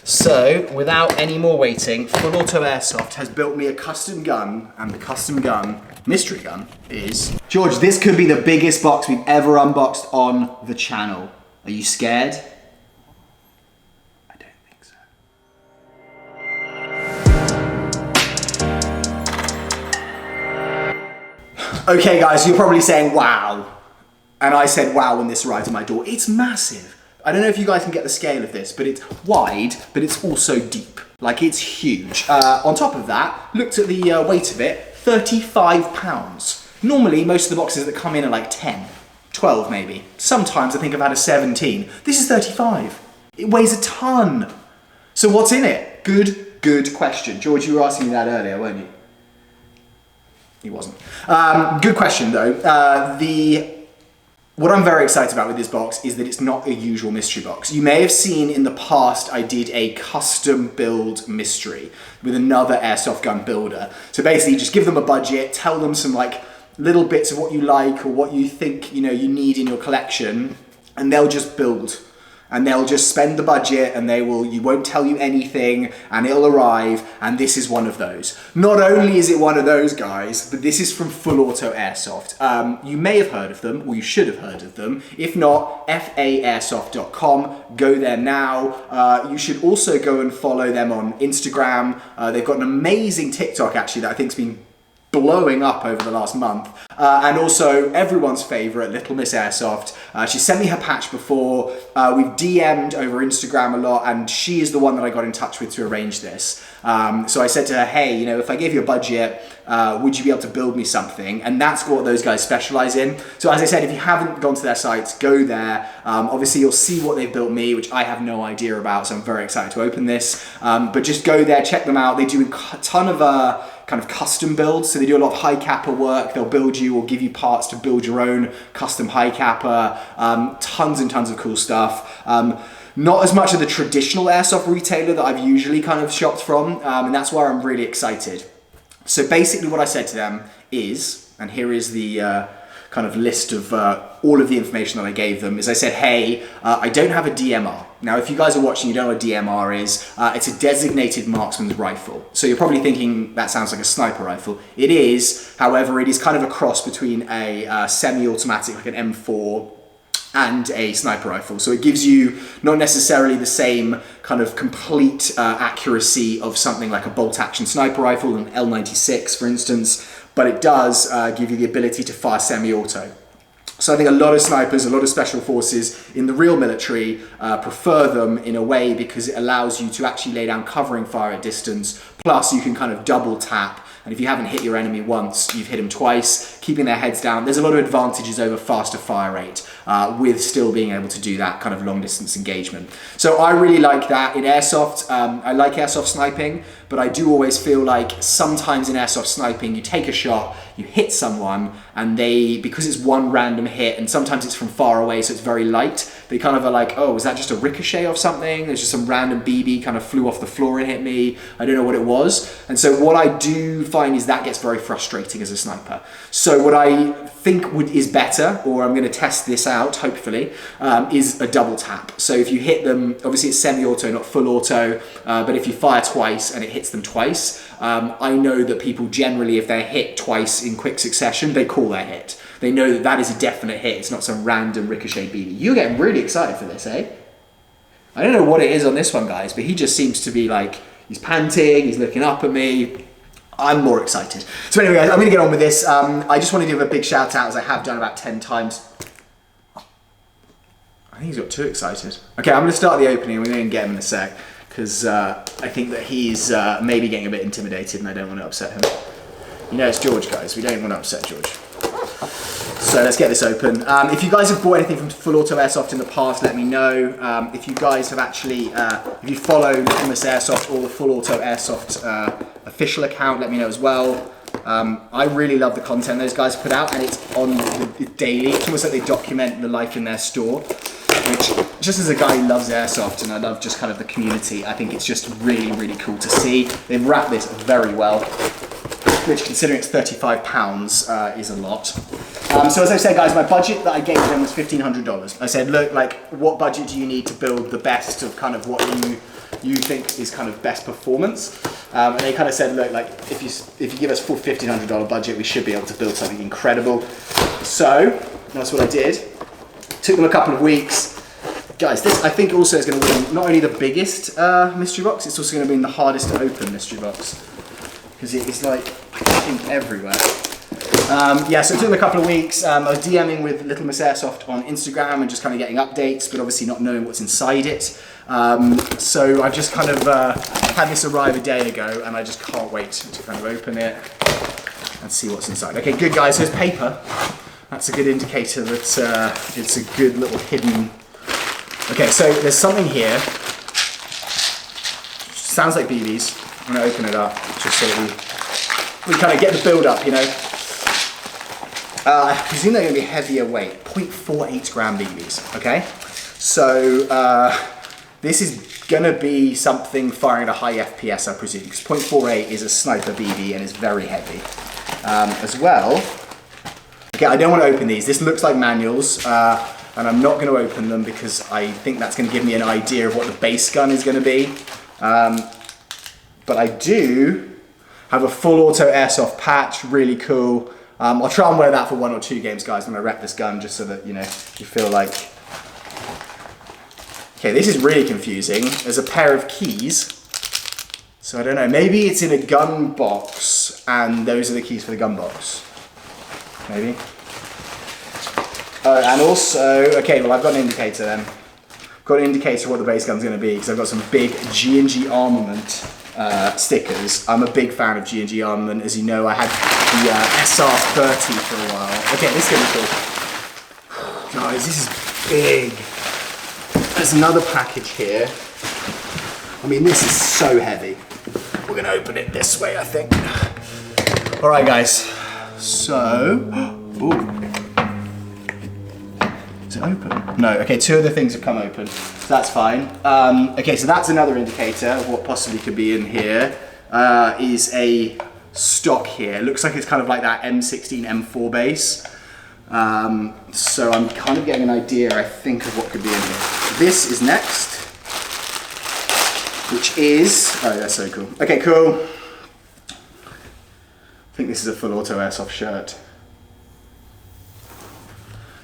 So, without any more waiting, Full Auto Airsoft has built me a custom gun, and the custom gun, mystery gun, is... George, this could be the biggest box we've ever unboxed on the channel. Are you scared? I don't think so. Okay guys, you're probably saying, wow. And I said wow when this arrived at my door. It's massive. I don't know if you guys can get the scale of this, but it's wide, but it's also deep. Like, it's huge. On top of that, looked at the weight of it, 35 pounds. Normally, most of the boxes that come in are like 10, 12 maybe. Sometimes I think I've had a 17. This is 35. It weighs a ton. So what's in it? Good question. George, you were asking me that earlier, weren't you? He wasn't. Good question though. What I'm very excited about with this box is that it's not a usual mystery box. You may have seen in the past I did a custom build mystery with another airsoft gun builder. So basically just give them a budget, tell them some like little bits of what you like or what you think you need in your collection, and they'll just build. And they'll just spend the budget and you won't tell you anything and it'll arrive, and this is one of those. Not only is it one of those guys, but this is from Full Auto Airsoft. You may have heard of them, or you should have heard of them. If not, faairsoft.com, go there now. You should also go and follow them on Instagram. They've got an amazing TikTok actually that I think's been blowing up over the last month. And also everyone's favorite, Little Miss Airsoft. She sent me her patch before. We've DM'd over Instagram a lot, and she is the one that I got in touch with to arrange this. So I said to her, hey, if I gave you a budget, would you be able to build me something? And that's what those guys specialize in. So as I said, if you haven't gone to their sites, go there. Obviously you'll see what they've built me, which I have no idea about, so I'm very excited to open this. But just go there, check them out. They do a ton of kind of custom builds, so they do a lot of high capper work. They'll build you or give you parts to build your own custom high capper. Tons and tons of cool stuff. Not as much of the traditional airsoft retailer that I've usually kind of shopped from, and that's why I'm really excited. So basically what I said to them is, and here is the kind of list of all of the information that I gave them, is I said, hey, I don't have a DMR. Now, if you guys are watching, you don't know what a DMR is. It's a designated marksman's rifle. So you're probably thinking that sounds like a sniper rifle. It is, however, it is kind of a cross between a semi-automatic, like an M4, and a sniper rifle. So it gives you not necessarily the same kind of complete accuracy of something like a bolt-action sniper rifle, an L96 for instance, but it does give you the ability to fire semi-auto. So I think a lot of snipers, a lot of special forces in the real military prefer them in a way because it allows you to actually lay down covering fire at distance, plus you can kind of double tap. And if you haven't hit your enemy once, you've hit them twice, keeping their heads down. There's a lot of advantages over faster fire rate with still being able to do that kind of long distance engagement. So I really like that in airsoft. I like airsoft sniping, but I do always feel like sometimes in airsoft sniping, you take a shot, you hit someone, and because it's one random hit, and sometimes it's from far away, so it's very light, they kind of are like, oh, was that just a ricochet of something? There's just some random BB kind of flew off the floor and hit me. I don't know what it was. And so what I do find is that gets very frustrating as a sniper. So what I think is better, or I'm going to test this out, hopefully, is a double tap. So if you hit them, obviously it's semi-auto, not full auto, but if you fire twice and it hits them twice, I know that people generally, if they're hit twice in quick succession, they call their hit. They know that that is a definite hit. It's not some random ricochet BB. You're getting really excited for this, eh? I don't know what it is on this one, guys, but he just seems to be like, he's panting, he's looking up at me. I'm more excited. So anyway, guys, I'm going to get on with this. I just want to give a big shout out, as I have done about 10 times. I think he's got too excited. Okay, I'm going to start the opening. We're going to get him in a sec, because I think that he's maybe getting a bit intimidated and I don't want to upset him. You know, it's George, guys. We don't want to upset George. So let's get this open. If you guys have bought anything from Full Auto Airsoft in the past, let me know. If you guys have actually, if you follow Little Miss Airsoft or the Full Auto Airsoft official account, let me know as well. I really love the content those guys put out, and it's on daily. It's almost like they document the life in their store, which, just as a guy who loves airsoft and I love just kind of the community, I think it's just really, really cool to see. They've wrapped this very well, which, considering it's £35, is a lot. So as I said, guys, my budget that I gave them was $1,500. I said, look, like, what budget do you need to build the best of kind of what you you think is kind of best performance. And they kind of said, look, like if you give us full $1,500 budget, we should be able to build something incredible. So that's what I did. Took them a couple of weeks. Guys, this I think also is going to win not only the biggest mystery box, it's also going to be the hardest to open mystery box. Because it is like, I think, everywhere. Yeah, so it took them a couple of weeks. I was DMing with Little Miss Airsoft on Instagram and just kind of getting updates, but obviously not knowing what's inside it. So I've just kind of had this arrive a day ago, and I just can't wait to kind of open it and see what's inside. Okay, good guys, here's paper. That's a good indicator that it's a good little hidden... Okay, so there's something here. Sounds like BBs. I'm gonna open it up just so that we kind of get the build up, you know. I presume they're gonna be heavier weight, 0.48 gram BBs, okay? So this is gonna be something firing at a high FPS, I presume, because 0.48 is a sniper BB and is very heavy. As well, okay, I don't want to open these. This looks like manuals. And I'm not going to open them because I think that's going to give me an idea of what the base gun is going to be. But I do have a full Auto Airsoft patch, really cool. I'll try and wear that for 1 or 2 games, guys, when I rep this gun, just so that, you know, you feel like... Okay, this is really confusing. There's a pair of keys. So I don't know, maybe it's in a gun box and those are the keys for the gun box. Maybe. And also, okay, well I've got an indicator then. Got an indicator of what the base gun's going to be because I've got some big G&G Armament stickers. I'm a big fan of G&G Armament. As you know, I had the SR30 for a while. Okay, this is going to be cool. Guys, this is big. There's another package here. I mean, this is so heavy. We're going to open it this way, I think. All right, guys. So, ooh. Is it open? No, okay, 2 of the things have come open, so that's fine. Okay, so that's another indicator of what possibly could be in here. Is a stock here. Looks like it's kind of like that M16 M4 base. So I'm kind of getting an idea, I think, of what could be in here. This is next, which is, oh, that's so cool. Okay, cool. I think this is a full Auto Airsoft shirt.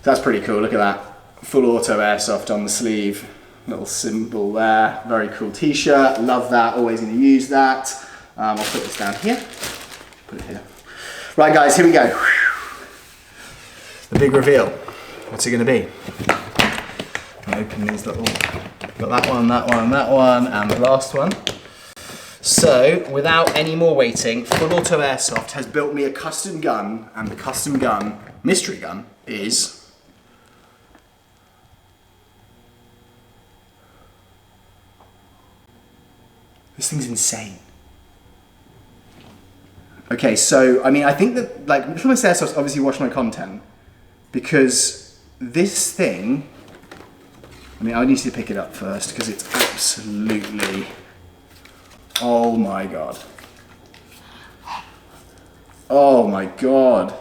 That's pretty cool, look at that. Full Auto Airsoft on the sleeve. Little symbol there, very cool t-shirt, love that, always gonna use that. I'll put this down here, put it here. Right guys, here we go. The big reveal. What's it gonna be? I'll open these little, got that one, that one, that one, and the last one. So, without any more waiting, Full Auto Airsoft has built me a custom gun, and the custom gun, mystery gun, is... This thing's insane. Okay, so, I mean, I think that, like, Little Miss Airsoft obviously watch my content, because this thing, I mean, I need to pick it up first, because it's absolutely, oh my God. Oh my God.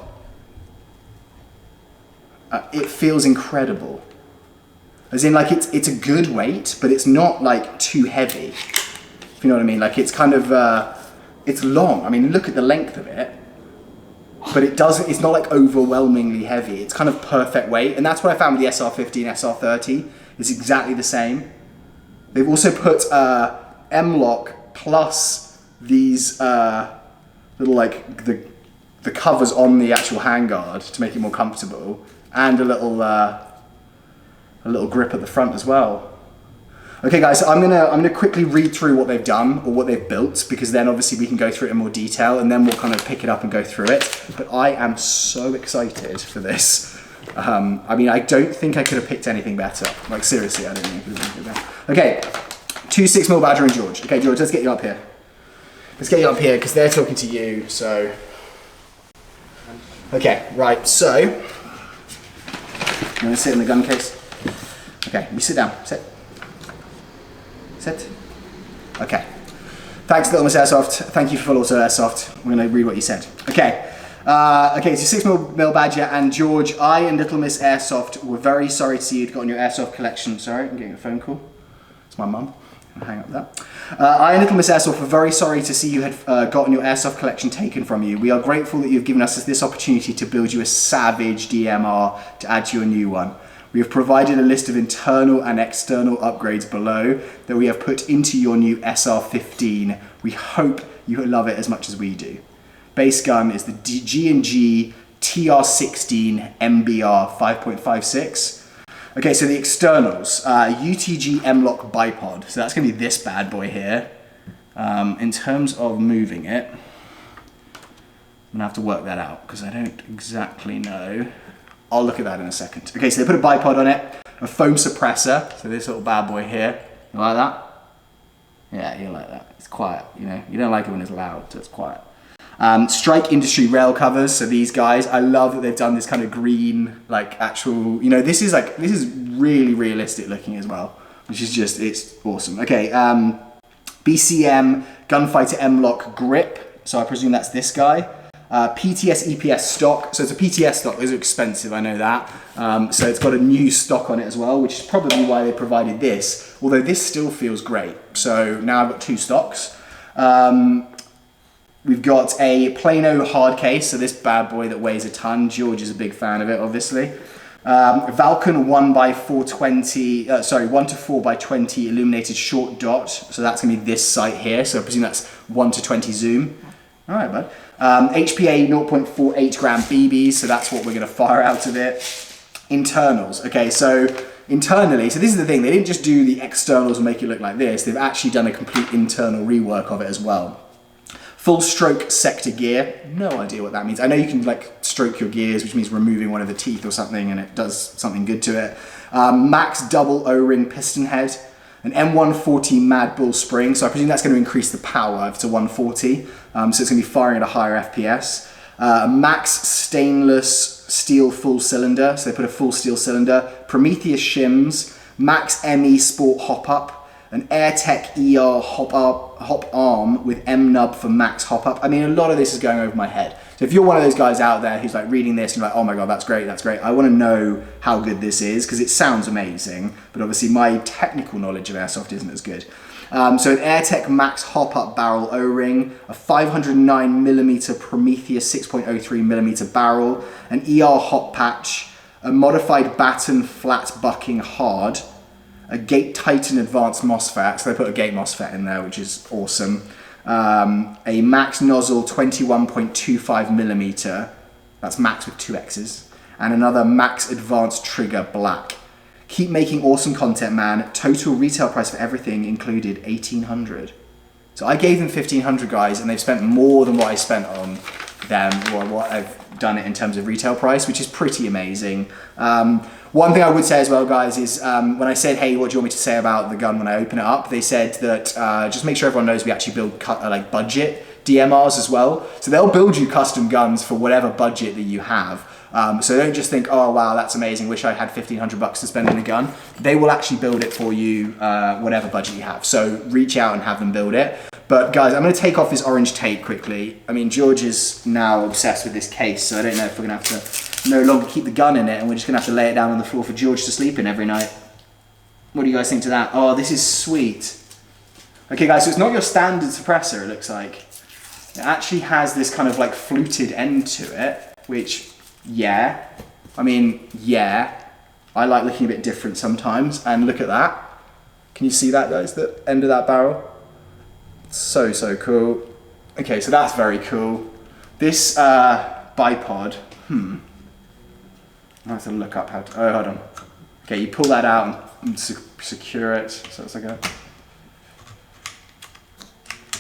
It feels incredible. As in, like, it's a good weight, but it's not, like, too heavy. If you know what I mean, like it's kind of, it's long. I mean, look at the length of it, but it's not like overwhelmingly heavy. It's kind of perfect weight. And that's what I found with the SR50 and SR30. It's exactly the same. They've also put M-LOK plus these little like the covers on the actual handguard to make it more comfortable, and a little grip at the front as well. Okay guys, so I'm gonna quickly read through what they've done or what they've built, because then obviously we can go through it in more detail and then we'll kind of pick it up and go through it. But I am so excited for this. I mean, I don't think I could have picked anything better. Like seriously, I don't think I could have picked anything better. Okay, 2.6mm Badger and George. Okay, George, let's get you up here. Let's get you up here because they're talking to you, so. Okay, right, so. You wanna sit in the gun case? Okay, you sit down, sit. Sit. Okay. Thanks, Little Miss Airsoft. Thank you for Full Auto Airsoft. I'm going to read what you said. Okay. Okay, so 6mm Badger and George, I and Little Miss Airsoft were very sorry to see you'd gotten your airsoft collection. Sorry, I'm getting a phone call. It's my mum. hang up that. I and Little Miss Airsoft are very sorry to see you had gotten your airsoft collection taken from you. We are grateful that you've given us this opportunity to build you a savage DMR to add to your new one. We have provided a list of internal and external upgrades below that we have put into your new SR15. We hope you love it as much as we do. Base gun is the G&G TR16 MBR 5.56. Okay, so the externals, UTG M-Lock bipod. So that's gonna be this bad boy here. In terms of moving it, I'm gonna have to work that out because I don't exactly know. I'll look at that in a second. Okay, so they put a bipod on it, a foam suppressor. So this little bad boy here. You like that? Yeah, you like that. It's quiet, you know. You don't like it when it's loud, so it's quiet. Strike Industry rail covers, so these guys, I love that they've done this kind of green, like actual, you know, this is really realistic looking as well, which is just, it's awesome. Okay, BCM Gunfighter M-Lock grip, so I presume that's this guy. PTS EPS stock, so it's a PTS stock, those are expensive, I know that. So it's got a new stock on it as well, which is probably why they provided this, although this still feels great. So now I've got two stocks. We've got a Plano hard case, so this bad boy that weighs a ton. George is a big fan of it, obviously. Valken 1 to 4 by 20 illuminated short dot, so that's gonna be this sight here, so I presume that's 1 to 20 zoom. All right, bud. HPA 0.48 gram BBs, so that's what we're gonna fire out of it. Internals, okay, so internally, so this is the thing, they didn't just do the externals and make it look like this, they've actually done a complete internal rework of it as well. Full stroke sector gear, no idea what that means. I know you can like stroke your gears, which means removing one of the teeth or something and it does something good to it. MAXX double O-ring piston head, an M140 Mad Bull spring, so I presume that's going to increase the power up to 140, so it's going to be firing at a higher FPS. MAXX stainless steel full cylinder, so they put a full steel cylinder. Prometheus shims, MAXX ME Sport hop up, an AIRTECH ER hop arm with M nub for MAXX hop up. I mean, a lot of this is going over my head. So if you're one of those guys out there who's like reading this and like, oh my God, that's great, that's great. I want to know how good this is because it sounds amazing, but obviously my technical knowledge of airsoft isn't as good. So an AIRTECH MAXX hop up barrel O-ring, a 509mm Prometheus 6.03mm barrel, an ER hop patch, a modified batten flat bucking hard, a Gate Titan Advanced MOSFET, so they put a gate MOSFET in there, which is awesome. A MAXX nozzle 21.25mm, that's MAXX with 2 X's, and another MAXX Advanced Trigger Black. Keep making awesome content, man. Total retail price for everything included $1,800. So I gave them $1,500, guys, and they've spent more than what I spent on them, or what I've done it in terms of retail price, which is pretty amazing. One thing I would say as well, guys, is when I said, hey, what do you want me to say about the gun when I open it up? They said that just make sure everyone knows we actually build like budget DMRs as well. So they'll build you custom guns for whatever budget that you have. So don't just think, oh wow, that's amazing, wish I had $1,500 to spend on a gun. They will actually build it for you, whatever budget you have. So reach out and have them build it. But guys, I'm gonna take off this orange tape quickly. I mean, George is now obsessed with this case, so I don't know if we're gonna have to no longer keep the gun in it and we're just gonna have to lay it down on the floor for George to sleep in every night. What do you guys think to that? Oh, this is sweet. Okay guys, so it's not your standard suppressor, it looks like. It actually has this kind of like fluted end to it, which, yeah. I mean, yeah. I like looking a bit different sometimes, and look at that. Can you see that, guys, the end of that barrel? So, so cool. Okay, so that's very cool. This bipod, I have to look up how to, oh, hold on. Okay, you pull that out and secure it. So it's like a,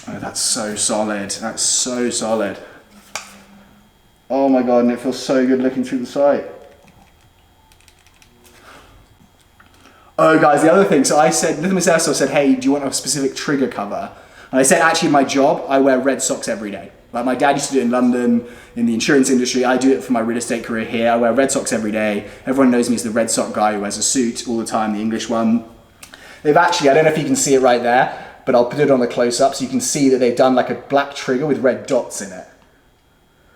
oh, that's so solid. That's so solid. Oh my God, and it feels so good looking through the sight. Oh guys, the other thing, so I said, Little Miss Airsoft said, hey, do you want a specific trigger cover? And I said, actually, my job, I wear red socks every day. Like my dad used to do it in London, in the insurance industry. I do it for my real estate career here. I wear red socks every day. Everyone knows me as the red sock guy who wears a suit all the time, the English one. They've actually, I don't know if you can see it right there, but I'll put it on the close-up so you can see that they've done like a black trigger with red dots in it.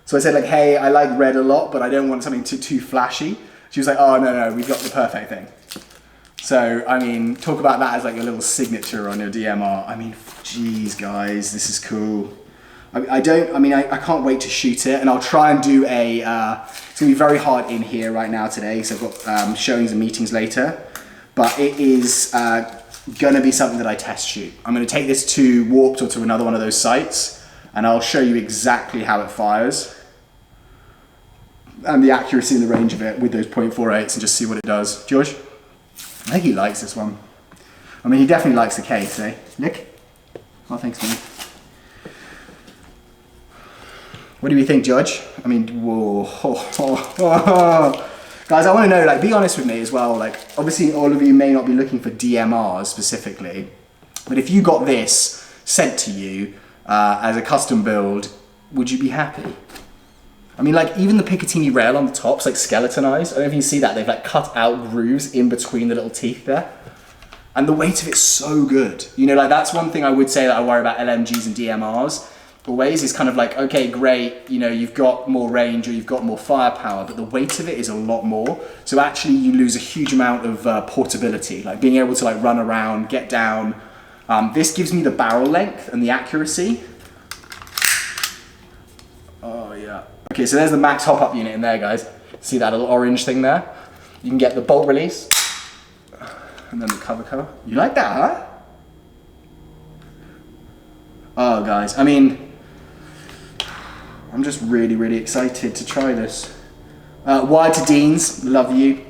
So I said like, hey, I like red a lot, but I don't want something too flashy. She was like, oh, no, we've got the perfect thing. So, I mean, talk about that as like your little signature on your DMR. I mean, geez, guys, this is cool. I can't wait to shoot it, and I'll try and do a, it's gonna be very hard in here right now today, so I've got showings and meetings later, but it is gonna be something that I test shoot. I'm gonna take this to Warped or to another one of those sites, and I'll show you exactly how it fires, and the accuracy and the range of it with those .48s, and just see what it does. George? I think he likes this one. I mean, he definitely likes the case, eh? Nick? Oh, thanks, man. What do you think, Judge? I mean, whoa. Guys, I want to know, like, be honest with me as well. Like, obviously, all of you may not be looking for DMRs specifically, but if you got this sent to you as a custom build, would you be happy? I mean, like, even the Picatinny rail on the top's like skeletonized. I don't know if you can see that. They've like cut out grooves in between the little teeth there. And the weight of it's so good. You know, like, that's one thing I would say that I worry about LMGs and DMRs. Always is kind of like, okay, great, you know, you've got more range or you've got more firepower, but the weight of it is a lot more. So actually you lose a huge amount of portability, like being able to like run around, get down. This gives me the barrel length and the accuracy. Oh yeah. Okay, so there's the MAXX hop-up unit in there, guys. See that little orange thing there? You can get the bolt release and then the cover. You like that, huh? Oh, guys, I mean, I'm just really, really excited to try this. Wired to Dean's, love you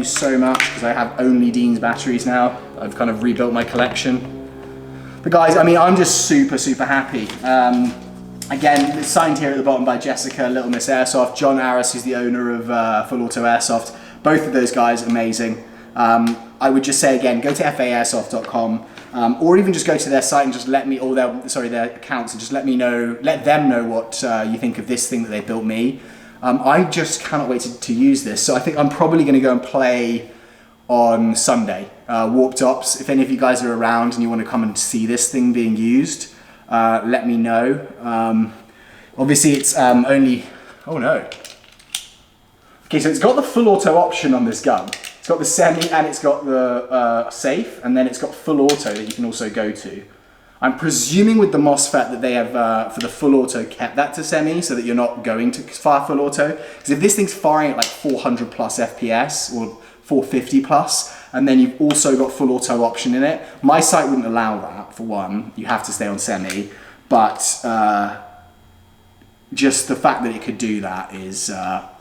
so much, because I have only Dean's batteries now. I've kind of rebuilt my collection. But guys, I mean, I'm just super, super happy. Again, it's signed here at the bottom by Jessica, Little Miss Airsoft, John Aris, who's the owner of Full Auto Airsoft. Both of those guys, amazing. I would just say again, go to faairsoft.com. Or even just go to their site and just let me, or their accounts, and just let them know what you think of this thing that they built me. I just cannot wait to use this. So I think I'm probably going to go and play on Sunday, Warped Ops. If any of you guys are around and you want to come and see this thing being used, let me know. Obviously it's only, oh no. Okay, so it's got the full auto option on this gun. It's got the semi and it's got the safe, and then it's got full auto that you can also go to. I'm presuming with the MOSFET that they have, for the full auto, kept that to semi so that you're not going to fire full auto. Because if this thing's firing at like 400 plus FPS or 450 plus, and then you've also got full auto option in it, my site wouldn't allow that, for one. You have to stay on semi, but just the fact that it could do that is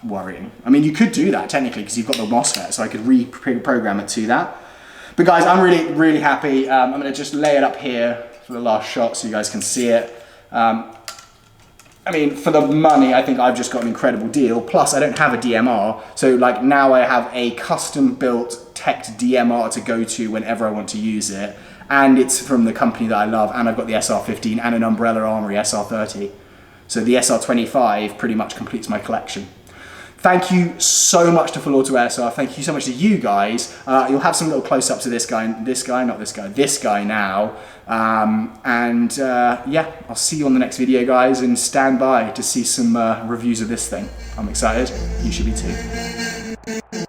worrying. I mean, you could do that technically because you've got the MOSFET, so I could reprogram it to that. But guys, I'm really, really happy. I'm gonna just lay it up here for the last shot so you guys can see it. I mean, for the money, I think I've just got an incredible deal. Plus, I don't have a DMR, so like now I have a custom-built teched DMR to go to whenever I want to use it, and it's from the company that I love, and I've got the SR15 and an Umbrella Armory SR30. So the SR25 pretty much completes my collection. Thank you so much to Full Auto Airsoft. Thank you so much to you guys. You'll have some little close-ups of this guy now. Yeah, I'll see you on the next video, guys, and stand by to see some reviews of this thing. I'm excited. You should be too.